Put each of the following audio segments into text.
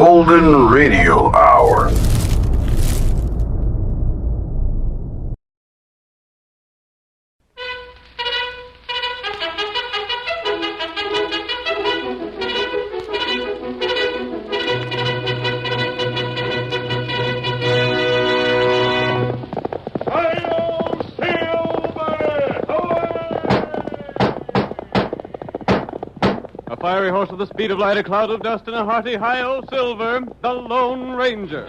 Golden Radio Hour. A fiery horse with the speed of light, a cloud of dust, and a hearty hi-yo Silver, the Lone Ranger.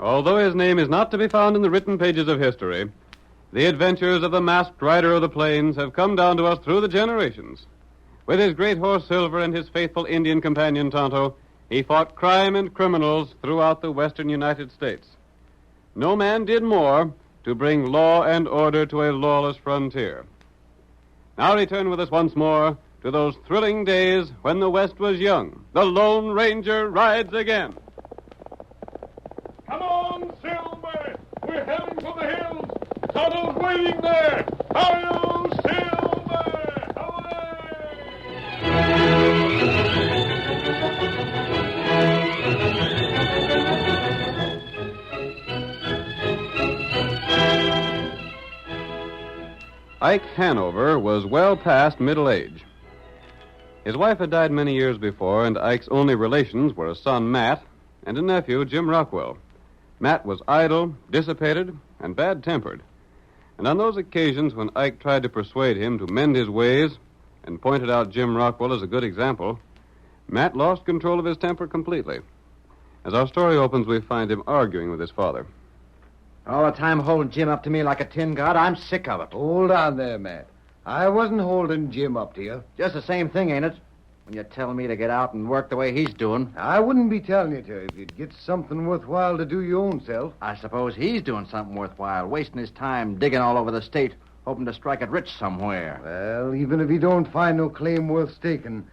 Although his name is not to be found in the written pages of history, the adventures of the masked rider of the plains have come down to us through the generations. With his great horse Silver and his faithful Indian companion Tonto, he fought crime and criminals throughout the western United States. No man did more to bring law and order to a lawless frontier. Now return with us once more to those thrilling days when the West was young. The Lone Ranger rides again. Come on, Silver! We're heading for the hills! Tonto's waiting there! Hi-yo, Silver! Ike Hanover was well past middle age. His wife had died many years before, and Ike's only relations were a son, Matt, and a nephew, Jim Rockwell. Matt was idle, dissipated, and bad-tempered. And on those occasions when Ike tried to persuade him to mend his ways and pointed out Jim Rockwell as a good example, Matt lost control of his temper completely. As our story opens, we find him arguing with his father. All the time holding Jim up to me like a tin god, I'm sick of it. Hold on there, Matt. I wasn't holding Jim up to you. Just the same thing, ain't it? When you're telling me to get out and work the way he's doing. I wouldn't be telling you to if you'd get something worthwhile to do your own self. I suppose he's doing something worthwhile, wasting his time digging all over the state, hoping to strike it rich somewhere. Well, even if he don't find no claim worth staking,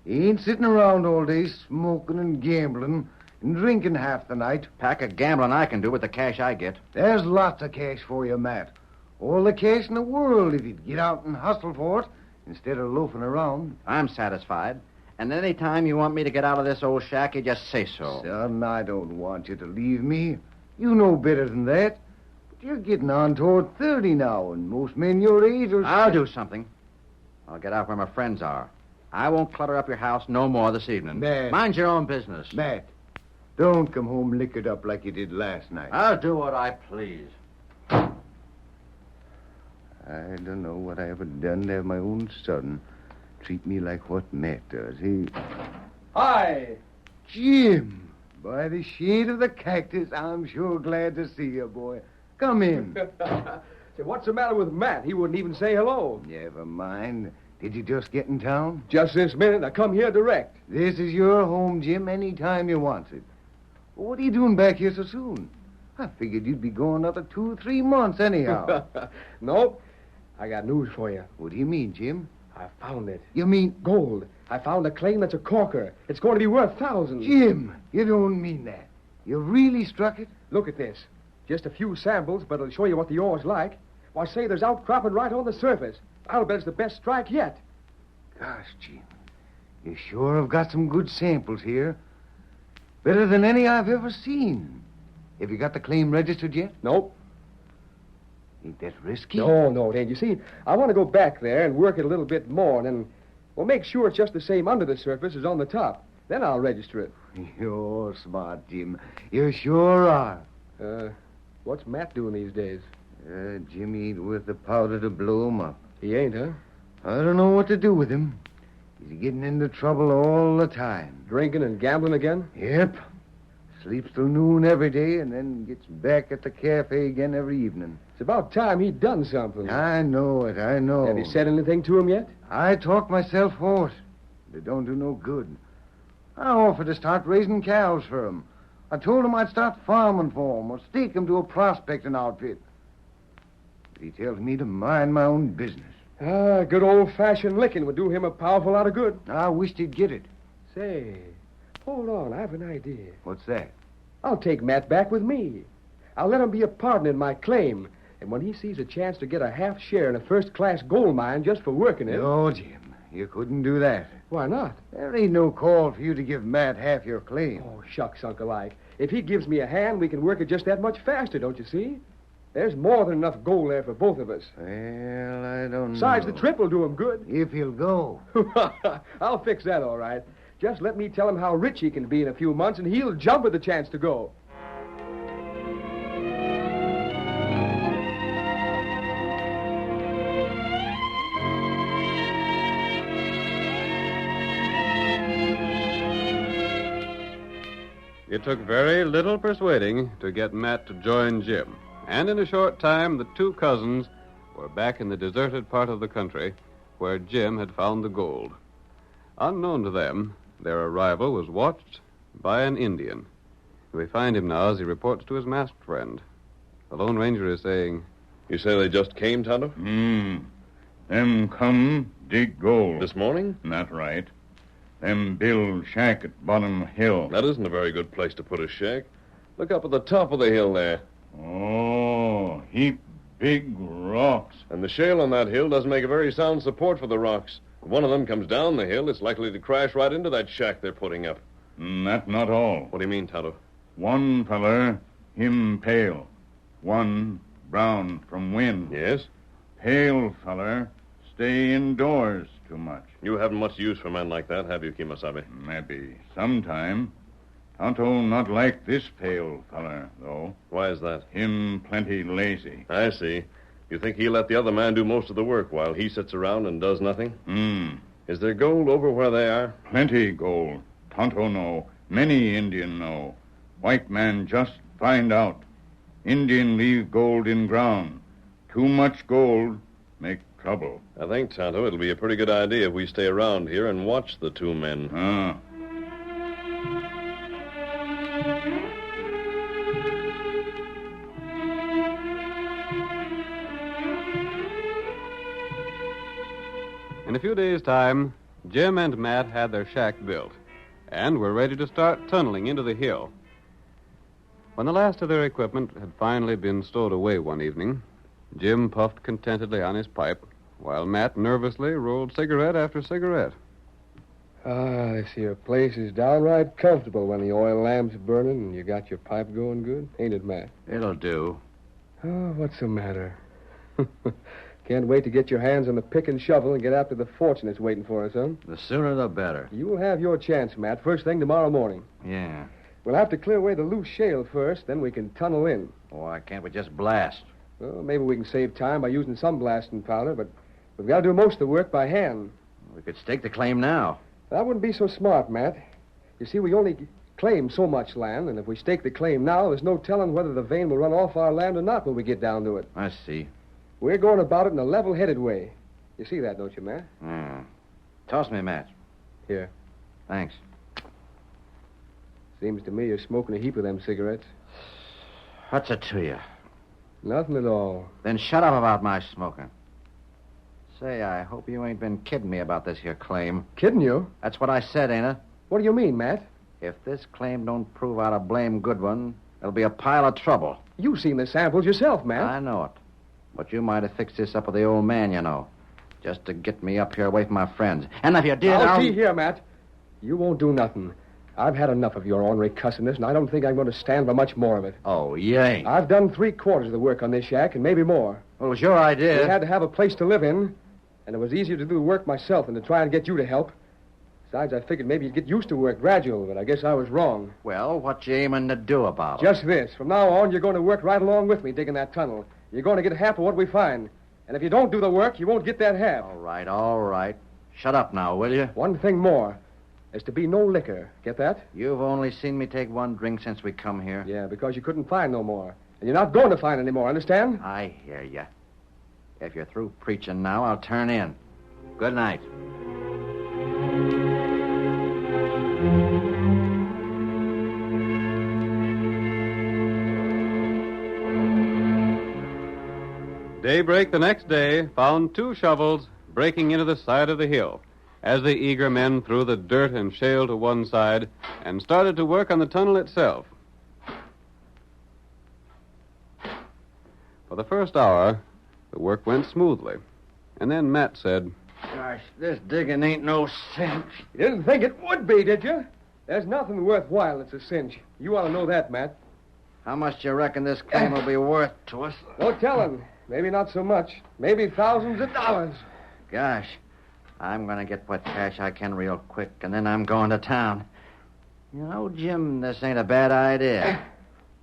he ain't sitting around all day smoking and gambling and drinking half the night. Pack of gambling I can do with the cash I get. There's lots of cash for you, Matt. All the cash in the world if you'd get out and hustle for it instead of loafing around. I'm satisfied. And any time you want me to get out of this old shack, you just say so. Son, I don't want you to leave me. You know better than that. But you're getting on toward 30 now, and most men your age are... I'll do something. I'll get out where my friends are. I won't clutter up your house no more this evening. Matt. Mind your own business. Matt, don't come home liquored up like you did last night. I'll do what I please. I don't know what I ever done to have my own son treat me like what Matt does. He... Hi! Jim! By the shade of the cactus, I'm sure glad to see you, boy. Come in. Say, what's the matter with Matt? He wouldn't even say hello. Never mind. Did you just get in town? Just this minute. I come here direct. This is your home, Jim, any time you want it. What are you doing back here so soon? I figured you'd be going another 2 or 3 months anyhow. Nope. I got news for you. What do you mean, Jim? I found it. You mean... Gold. I found a claim that's a corker. It's going to be worth thousands. Jim, you don't mean that. You really struck it? Look at this. Just a few samples, but it'll show you what the ore's like. Why, say, there's outcropping right on the surface. I'll bet it's the best strike yet. Gosh, Jim, you sure have got some good samples here. Better than any I've ever seen. Have you got the claim registered yet? Nope. Ain't that risky? No, it ain't. You see, I want to go back there and work it a little bit more, and then, well, make sure it's just the same under the surface as on the top. Then I'll register it. You're smart, Jim. You sure are. What's Matt doing these days? Jimmy ain't worth the powder to blow him up. He ain't, huh? I don't know what to do with him. He's getting into trouble all the time. Drinking and gambling again? Yep. Sleeps till noon every day and then gets back at the cafe again every evening. It's about time he'd done something. I know it, I know. Have you said anything to him yet? I talked myself hoarse. It don't do no good. I offered to start raising cows for him. I told him I'd start farming for him or stake him to a prospecting outfit. But he tells me to mind my own business. Good old-fashioned licking would do him a powerful lot of good. I wished he'd get it. Say, hold on, I have an idea. What's that? I'll take Matt back with me. I'll let him be a partner in my claim. And when he sees a chance to get a half share in a first-class gold mine just for working it... No, Jim, you couldn't do that. Why not? There ain't no call for you to give Matt half your claim. Oh, shucks, Uncle Ike. If he gives me a hand, we can work it just that much faster, don't you see? There's more than enough gold there for both of us. Well, I don't Besides, know. the trip will do him good. If he'll go. I'll fix that all right. Just let me tell him how rich he can be in a few months, and he'll jump at the chance to go. It took very little persuading to get Matt to join Jim. And in a short time, the two cousins were back in the deserted part of the country where Jim had found the gold. Unknown to them, their arrival was watched by an Indian. We find him now as he reports to his masked friend. The Lone Ranger is saying, You say they just came, Tonto? Them come dig gold. This morning? That right. Them build shack at bottom hill. That isn't a very good place to put a shack. Look up at the top of the hill there. Oh, heap big rocks. And the shale on that hill doesn't make a very sound support for the rocks. If one of them comes down the hill, it's likely to crash right into that shack they're putting up. That not all. What do you mean, Tonto? One feller, him pale. One brown from wind. Yes? Pale feller, stay indoors too much. You haven't much use for men like that, have you, Kimasabi? Maybe sometime. Tonto not like this pale feller, though. Why is that? Him plenty lazy. I see. You think he'll let the other man do most of the work while he sits around and does nothing? Is there gold over where they are? Plenty gold. Tonto know. Many Indian know. White man just find out. Indian leave gold in ground. Too much gold make trouble. I think, Tonto, it'll be a pretty good idea if we stay around here and watch the two men. In a few days' time, Jim and Matt had their shack built and were ready to start tunneling into the hill. When the last of their equipment had finally been stowed away one evening, Jim puffed contentedly on his pipe, while Matt nervously rolled cigarette after cigarette. This here place is downright comfortable when the oil lamp's burning and you got your pipe going good. Ain't it, Matt? It'll do. Oh, what's the matter? Can't wait to get your hands on the pick and shovel and get after the fortune that's waiting for us, huh? The sooner the better. You'll have your chance, Matt, first thing tomorrow morning. Yeah. We'll have to clear away the loose shale first, then we can tunnel in. Why can't we just blast? Well, maybe we can save time by using some blasting powder, but we've got to do most of the work by hand. We could stake the claim now. That wouldn't be so smart, Matt. You see, we only claim so much land, and if we stake the claim now, there's no telling whether the vein will run off our land or not when we get down to it. I see. We're going about it in a level-headed way. You see that, don't you, Matt? Toss me a match. Here. Thanks. Seems to me you're smoking a heap of them cigarettes. What's it to you? Nothing at all. Then shut up about my smoking. Say, I hope you ain't been kidding me about this here claim. Kidding you? That's what I said, ain't it? What do you mean, Matt? If this claim don't prove out a blame good one, it'll be a pile of trouble. You've seen the samples yourself, Matt. I know it. But you might have fixed this up with the old man, you know. Just to get me up here away from my friends. And if you did, I'll see here, Matt. You won't do nothing. I've had enough of your ornery cussedness, and I don't think I'm going to stand for much more of it. Oh, you ain't. I've done 3/4 of the work on this shack, and maybe more. Well, it was your idea. We had to have a place to live in, and it was easier to do the work myself than to try and get you to help. Besides, I figured maybe you'd get used to work gradual, but I guess I was wrong. Well, what you aiming to do about it? Just this. From now on, you're going to work right along with me digging that tunnel. You're going to get half of what we find. And if you don't do the work, you won't get that half. All right. Shut up now, will you? One thing more. There's to be no liquor. Get that? You've only seen me take one drink since we come here. Yeah, because you couldn't find no more. And you're not going to find any more, understand? I hear you. If you're through preaching now, I'll turn in. Good night. Daybreak the next day found 2 shovels breaking into the side of the hill as the eager men threw the dirt and shale to one side and started to work on the tunnel itself. For the first hour, the work went smoothly. And then Matt said, Gosh, this digging ain't no cinch. You didn't think it would be, did you? There's nothing worthwhile that's a cinch. You ought to know that, Matt. How much do you reckon this claim will be worth to us? No telling. Maybe not so much. Maybe thousands of dollars. Gosh, I'm going to get what cash I can real quick, and then I'm going to town. You know, Jim, this ain't a bad idea.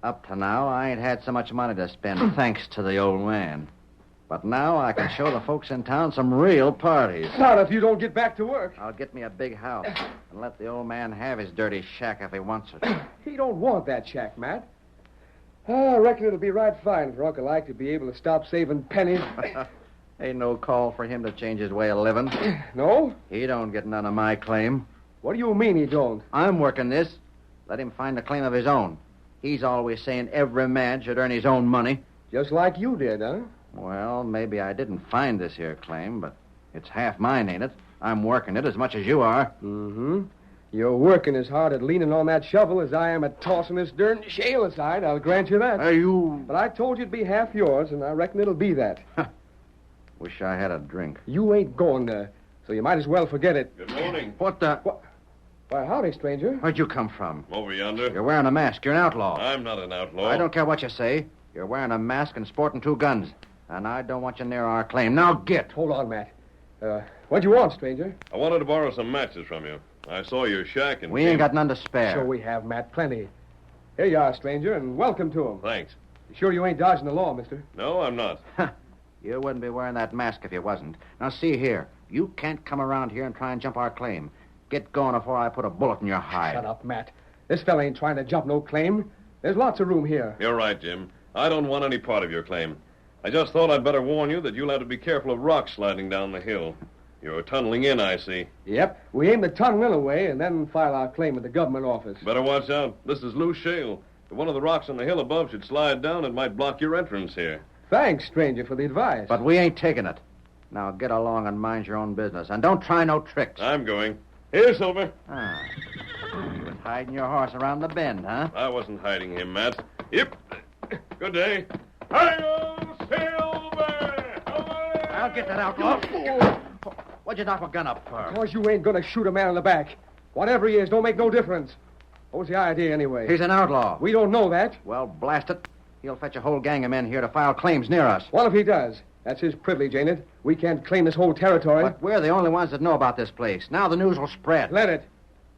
Up to now, I ain't had so much money to spend, thanks to the old man. But now I can show the folks in town some real parties. Not if you don't get back to work. I'll get me a big house and let the old man have his dirty shack if he wants it. He don't want that shack, Matt. I reckon it'll be right fine for Uncle Ike to be able to stop saving pennies. Ain't no call for him to change his way of living. No? He don't get none of my claim. What do you mean he don't? I'm working this. Let him find a claim of his own. He's always saying every man should earn his own money. Just like you did, huh? Well, maybe I didn't find this here claim, but it's half mine, ain't it? I'm working it as much as you are. Mm-hmm. You're working as hard at leaning on that shovel as I am at tossing this dirt and shale aside. I'll grant you that. You... But I told you it'd be half yours, and I reckon it'll be that. Wish I had a drink. You ain't going to, so you might as well forget it. Good morning. What the... Why, howdy, stranger. Where'd you come from? Over yonder. You're wearing a mask. You're an outlaw. I'm not an outlaw. I don't care what you say. You're wearing a mask and sporting 2 guns. And I don't want you near our claim. Now get. Hold on, Matt. What'd you want, stranger? I wanted to borrow some matches from you. I saw your shack and... We ain't got none to spare. So we have, Matt. Plenty. Here you are, stranger, and welcome to 'em. Thanks. You sure you ain't dodging the law, mister? No, I'm not. You wouldn't be wearing that mask if you wasn't. Now, see here. You can't come around here and try and jump our claim. Get going before I put a bullet in your hide. Shut up, Matt. This fella ain't trying to jump no claim. There's lots of room here. You're right, Jim. I don't want any part of your claim. I just thought I'd better warn you that you'll have to be careful of rocks sliding down the hill. You're tunneling in, I see. Yep. We aim the tunnel in away and then file our claim at the government office. Better watch out. This is loose shale. If one of the rocks on the hill above should slide down, it might block your entrance here. Thanks, stranger, for the advice. But we ain't taking it. Now get along and mind your own business. And don't try no tricks. I'm going. Here, Silver. You was hiding your horse around the bend, huh? I wasn't hiding him, Matt. Yep. Good day. Hi-yo, Silver! I'll get that outlaw. What'd you knock my gun up for? Because you ain't gonna shoot a man in the back. Whatever he is, don't make no difference. What was the idea, anyway? He's an outlaw. We don't know that. Well, blast it. He'll fetch a whole gang of men here to file claims near us. What if he does? That's his privilege, ain't it? We can't claim this whole territory. But we're the only ones that know about this place. Now the news will spread. Let it.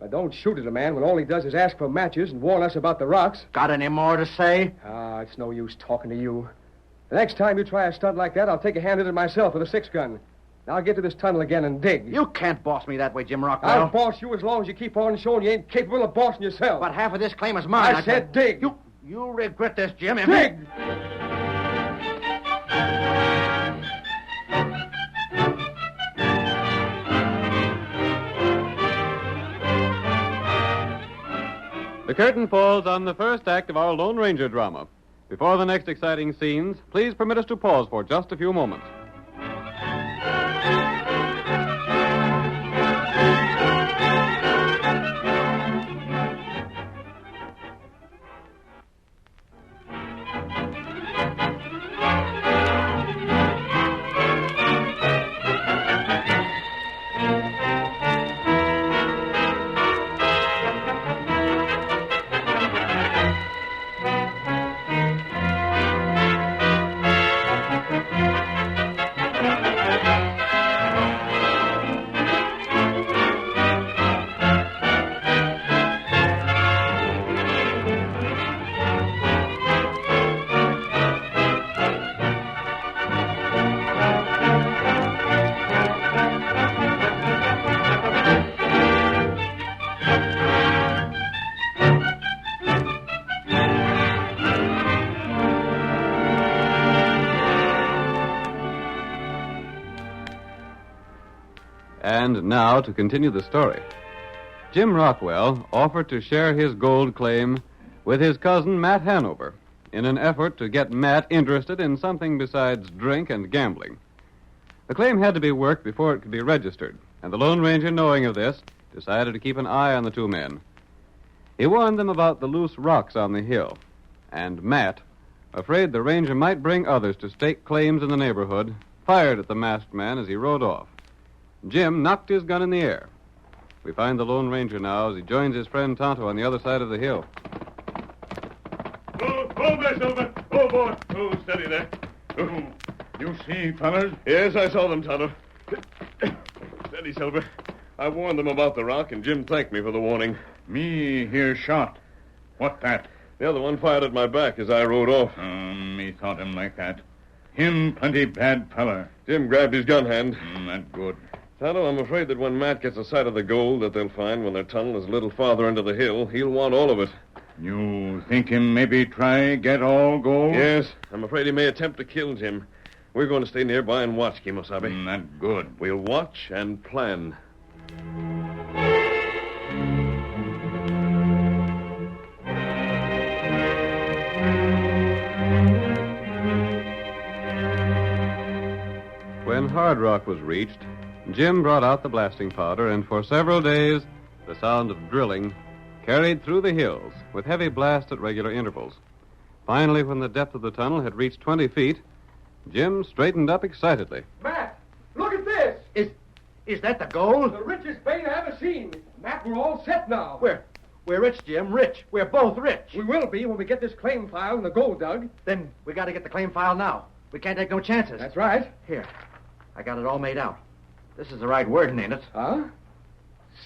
But don't shoot at a man when all he does is ask for matches and warn us about the rocks. Got any more to say? It's no use talking to you. The next time you try a stunt like that, I'll take a hand at it myself with a 6-gun. Now I'll get to this tunnel again and dig. You can't boss me that way, Jim Rockwell. I'll boss you as long as you keep on showing you ain't capable of bossing yourself. But half of this claim is mine. I said dig. You'll regret this, Jim. Dig! The curtain falls on the first act of our Lone Ranger drama. Before the next exciting scenes, please permit us to pause for just a few moments. And now to continue the story. Jim Rockwell offered to share his gold claim with his cousin Matt Hanover in an effort to get Matt interested in something besides drink and gambling. The claim had to be worked before it could be registered, and the Lone Ranger, knowing of this, decided to keep an eye on the two men. He warned them about the loose rocks on the hill, and Matt, afraid the ranger might bring others to stake claims in the neighborhood, fired at the masked man as he rode off. Jim knocked his gun in the air. We find the Lone Ranger now as he joins his friend Tonto on the other side of the hill. Oh, there, Silver. Oh, boy. Oh, steady there. Oh. You see, fellas? Yes, I saw them, Tonto. Steady, Silver. I warned them about the rock, and Jim thanked me for the warning. Me hear shot. What that? The other one fired at my back as I rode off. Me thought him like that. Him plenty bad feller. Jim grabbed his gun hand. That good. Tonto, I'm afraid that when Matt gets a sight of the gold that they'll find when their tunnel is a little farther into the hill, he'll want all of it. You think him maybe try get all gold? Yes, I'm afraid he may attempt to kill Jim. We're going to stay nearby and watch, Kimosabe. That good. We'll watch and plan. When Hard Rock was reached, Jim brought out the blasting powder, and for several days, the sound of drilling carried through the hills with heavy blasts at regular intervals. Finally, when the depth of the tunnel had reached 20 feet, Jim straightened up excitedly. Matt, look at this! Is that the gold? The richest vein I ever seen. Matt, we're all set now. We're rich, Jim, rich. We're both rich. We will be when we get this claim filed and the gold dug. Then we got to get the claim filed now. We can't take no chances. That's right. Here, I got it all made out. This is the right wording, ain't it? Huh?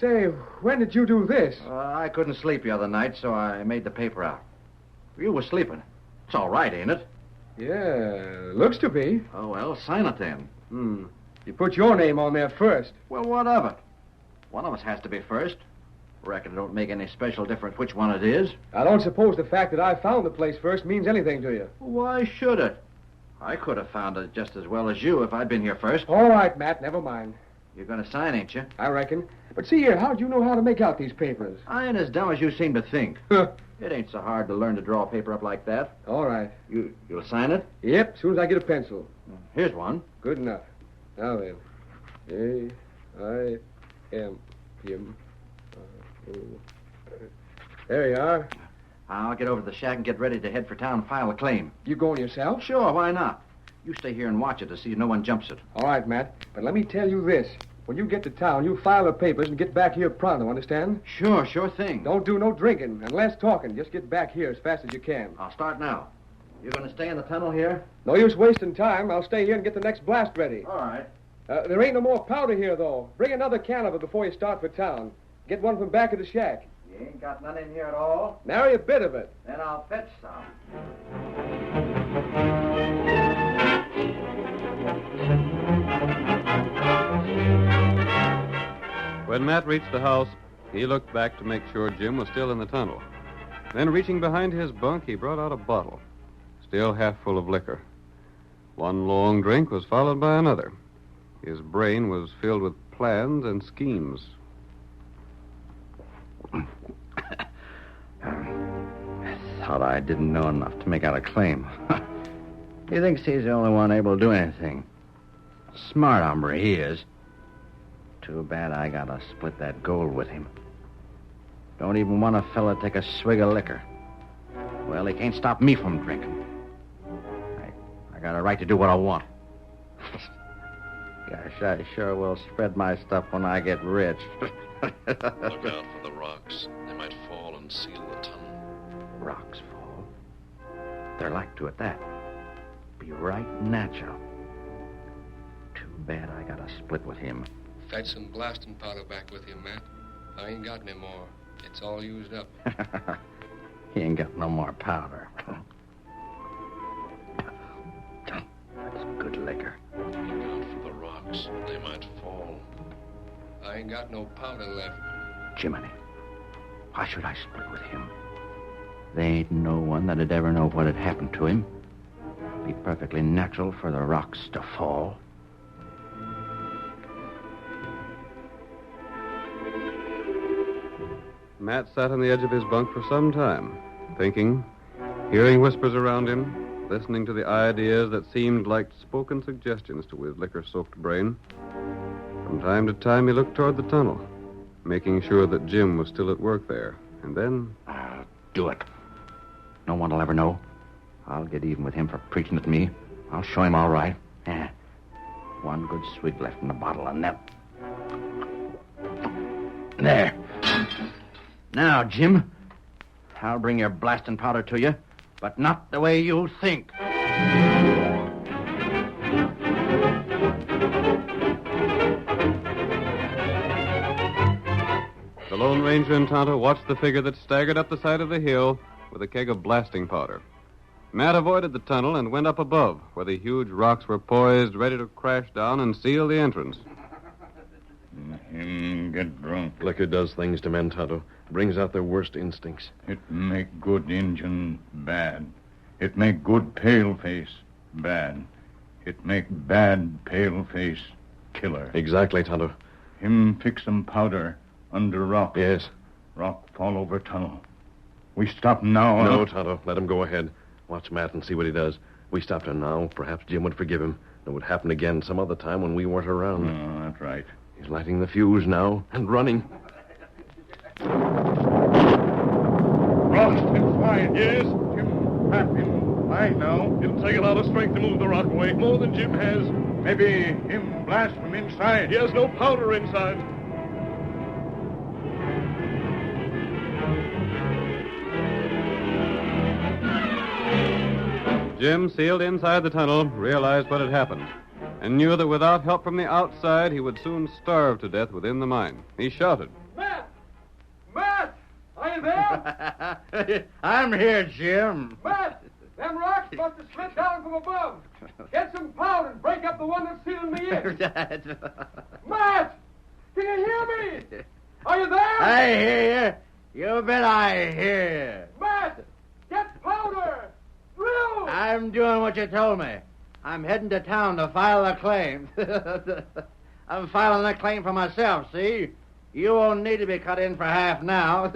Say, when did you do this? I couldn't sleep the other night, so I made the paper out. You were sleeping. It's all right, ain't it? Yeah, looks to be. Oh, well, sign it then. You put your name on there first. Well, what of it? One of us has to be first. Reckon it don't make any special difference which one it is. I don't suppose the fact that I found the place first means anything to you. Why should it? I could have found it just as well as you if I'd been here first. All right, Matt, never mind. You're going to sign, ain't you? I reckon. But see here, how'd you know how to make out these papers? I ain't as dumb as you seem to think. It ain't so hard to learn to draw paper up like that. All right. You'll sign it? Yep, as soon as I get a pencil. Here's one. Good enough. Now then. A-I-M. Jim. There you are. I'll get over to the shack and get ready to head for town and file a claim. You going yourself? Sure, why not? You stay here and watch it to see no one jumps it. All right, Matt. But let me tell you this. When you get to town, you file the papers and get back here pronto, understand? Sure thing. Don't do no drinking and less talking. Just get back here as fast as you can. I'll start now. You're going to stay in the tunnel here? No use wasting time. I'll stay here and get the next blast ready. All right. There ain't no more powder here, though. Bring another can of it before you start for town. Get one from back of the shack. You ain't got none in here at all? Nary a bit of it. Then I'll fetch some. When Matt reached the house, he looked back to make sure Jim was still in the tunnel. Then, reaching behind his bunk, he brought out a bottle, still half full of liquor. One long drink was followed by another. His brain was filled with plans and schemes. Thought I didn't know enough to make out a claim. He thinks he's the only one able to do anything. Smart hombre he is. Too bad I gotta split that gold with him. Don't even want a fella take a swig of liquor. Well, he can't stop me from drinking. I got a right to do what I want. Gosh, I sure will spread my stuff when I get rich. Look out for the rocks. They might fall and seal the tunnel. Rocks fall. They're like to at that. Be right natural. Too bad I got a split with him. Fetch some blasting powder back with you, Matt. I ain't got any more. It's all used up. He ain't got no more powder. That's good liquor. Look out for the rocks. They might fall. I ain't got no powder left. Jiminy, why should I split with him? There ain't no one that'd ever know what had happened to him. Be perfectly natural for the rocks to fall. Matt sat on the edge of his bunk for some time, thinking, hearing whispers around him, listening to the ideas that seemed like spoken suggestions to his liquor-soaked brain. From time to time, he looked toward the tunnel, making sure that Jim was still at work there. And then... I'll do it. No one will ever know. I'll get even with him for preaching at me. I'll show him all right. Yeah. One good swig left in the bottle, and then... There. Now, Jim, I'll bring your blasting powder to you, but not the way you think. The Lone Ranger and Tonto watched the figure that staggered up the side of the hill with a keg of blasting powder. Matt avoided the tunnel and went up above, where the huge rocks were poised, ready to crash down and seal the entrance. Him get drunk. Liquor does things to men, Tonto. Brings out their worst instincts. It make good Injun bad. It make good pale-face bad. It make bad pale-face killer. Exactly, Tonto. Him fix some powder under rock. Yes. Rock fall over tunnel. We stop now, No, Tonto. Let him go ahead. Watch Matt and see what he does. We stopped him now. Perhaps Jim would forgive him. It would happen again some other time when we weren't around. Oh, that's right. He's lighting the fuse now and running. Rock's inside. Yes. Jim, tap him. Fine now. It'll take a lot of strength to move the rock away. More than Jim has. Maybe him blast from inside. He has no powder inside. Jim, sealed inside the tunnel, realized what had happened and knew that without help from the outside, he would soon starve to death within the mine. He shouted, Matt! Matt! Are you there? I'm here, Jim. Matt! Them rocks must have slid down from above. Get some powder and break up the one that's sealing me in. Matt! Can you hear me? Are you there? I hear you. You bet I hear you. Matt! Get powder! Drill! I'm doing what you told me. I'm heading to town to file a claim. I'm filing a claim for myself, see? You won't need to be cut in for half now.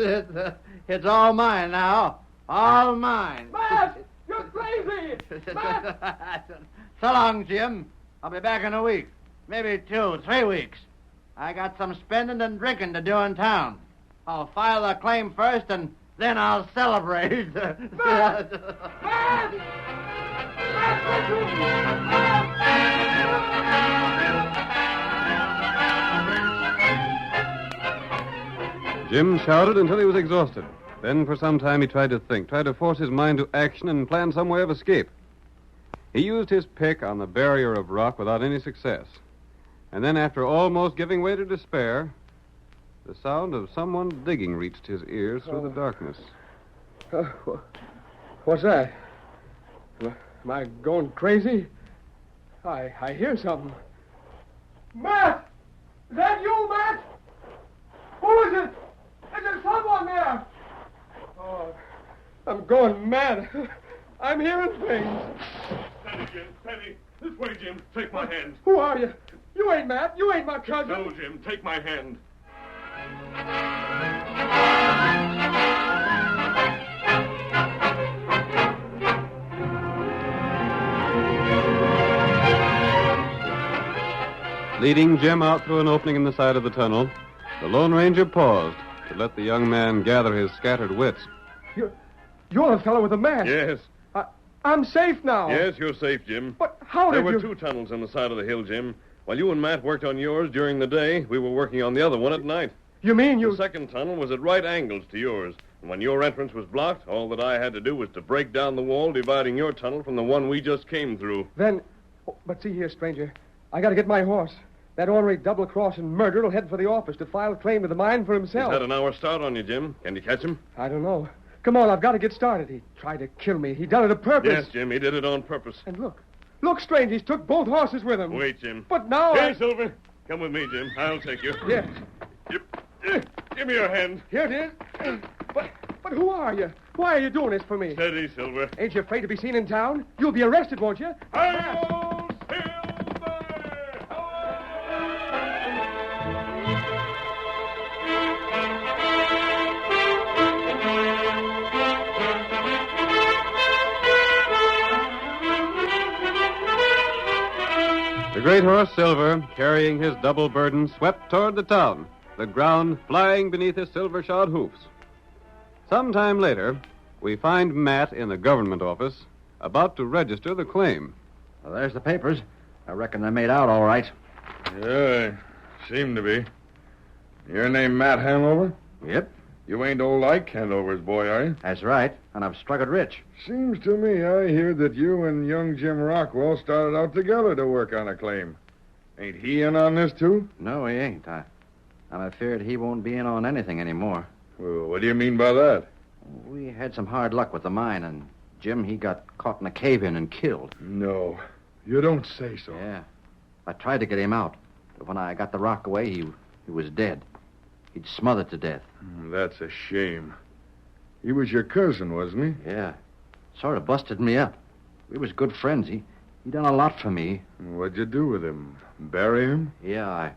It's all mine now. All mine. Matt! You're crazy! Matt! So long, Jim. I'll be back in a week. Maybe 2, 3 weeks. I got some spending and drinking to do in town. I'll file a claim first, and then I'll celebrate. Matt! Matt! Jim shouted until he was exhausted. Then for some time he tried to think, tried to force his mind to action and plan some way of escape. He used his pick on the barrier of rock without any success. And then after almost giving way to despair, the sound of someone digging reached his ears through the darkness. What's that? Am I going crazy? I hear something. Matt! Is that you, Matt? Who is it? Is there someone there? Oh, I'm going mad. I'm hearing things. Steady, Jim. Steady. This way, Jim. Take my hand. Who are you? You ain't Matt. You ain't my cousin. No, Jim. Take my hand. Leading Jim out through an opening in the side of the tunnel, the Lone Ranger paused to let the young man gather his scattered wits. You're the fellow with the mask. Yes. I'm safe now. Yes, you're safe, Jim. But how There did were you... 2 tunnels on the side of the hill, Jim. While you and Matt worked on yours during the day, we were working on the other one at night. You mean you... The second tunnel was at right angles to yours. And when your entrance was blocked, all that I had to do was to break down the wall dividing your tunnel from the one we just came through. Then... Oh, but see here, stranger. I gotta get my horse. That ornery double-crossing murderer will head for the office to file a claim to the mine for himself. He's had an hour start on you, Jim. Can you catch him? I don't know. Come on, I've got to get started. He tried to kill me. He done it on purpose. Yes, Jim, he did it on purpose. And look. Look, stranger, he's took both horses with him. Wait, Jim. But now Here, Silver. Come with me, Jim. I'll take you. Yes. Give me your hand. Here it is. But who are you? Why are you doing this for me? Steady, Silver. Ain't you afraid to be seen in town? You'll be arrested, won't you? Hi-yo, Silver! The great horse Silver, carrying his double burden, swept toward the town, the ground flying beneath his silver-shod hoofs. Some time later, we find Matt in the government office, about to register the claim. Well, there's the papers. I reckon they're made out all right. Yeah, seem to be. Your name Matt Hanover? Yep, You ain't old Ike Hanover's boy, are you? that's right. And I've struggled rich. Seems to me I hear that you and young Jim Rockwell started out together to work on a claim. Ain't he in on this, too? No, he ain't. I'm afraid he won't be in on anything anymore. Well, what do you mean by that? We had some hard luck with the mine, and Jim, he got caught in a cave-in and killed. No, you don't say so. Yeah. I tried to get him out, but when I got the rock away, he was dead. He'd smothered to death. That's a shame. He was your cousin, wasn't he? Yeah. Sort of busted me up. We was good friends. He done a lot for me. What'd you do with him? Bury him? Yeah,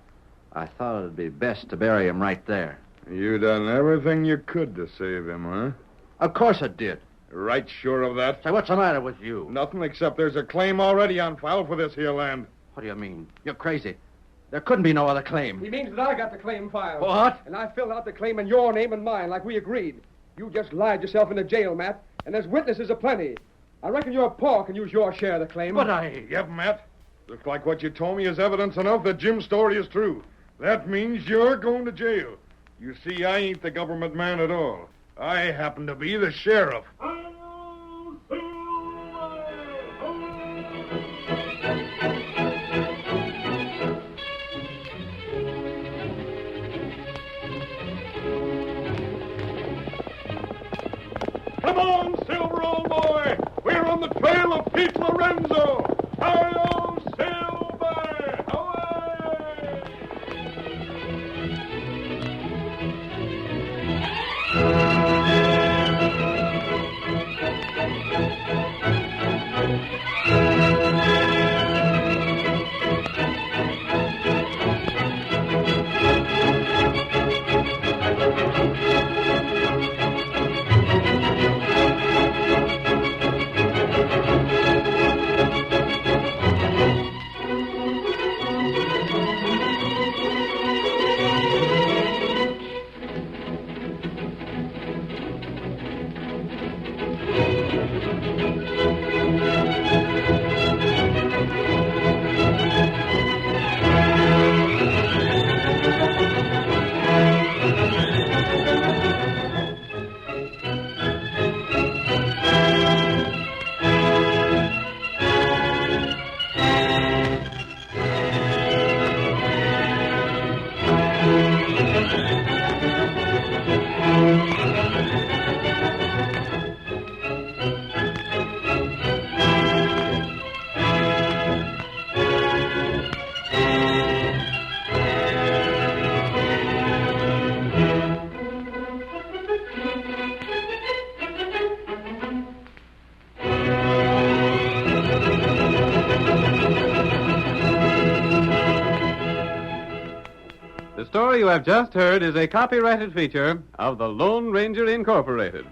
I thought it'd be best to bury him right there. You done everything you could to save him, huh? Of course I did. Right sure of that? Say, what's the matter with you? Nothing except there's a claim already on file for this here land. What do you mean? You're crazy. There couldn't be no other claim. He means that I got the claim filed. What? And I filled out the claim in your name and mine, like we agreed. You just lied yourself into jail, Matt, and there's witnesses aplenty. I reckon your pa can use your share of the claim. But I... Yep, Matt. Looks like what you told me is evidence enough that Jim's story is true. That means you're going to jail. You see, I ain't the government man at all. I happen to be the sheriff. Come on, Silver, old boy. We're on the trail of Pete Lorenzo. Hi-yo, Silver! Away! The story you have just heard is a copyrighted feature of the Lone Ranger Incorporated.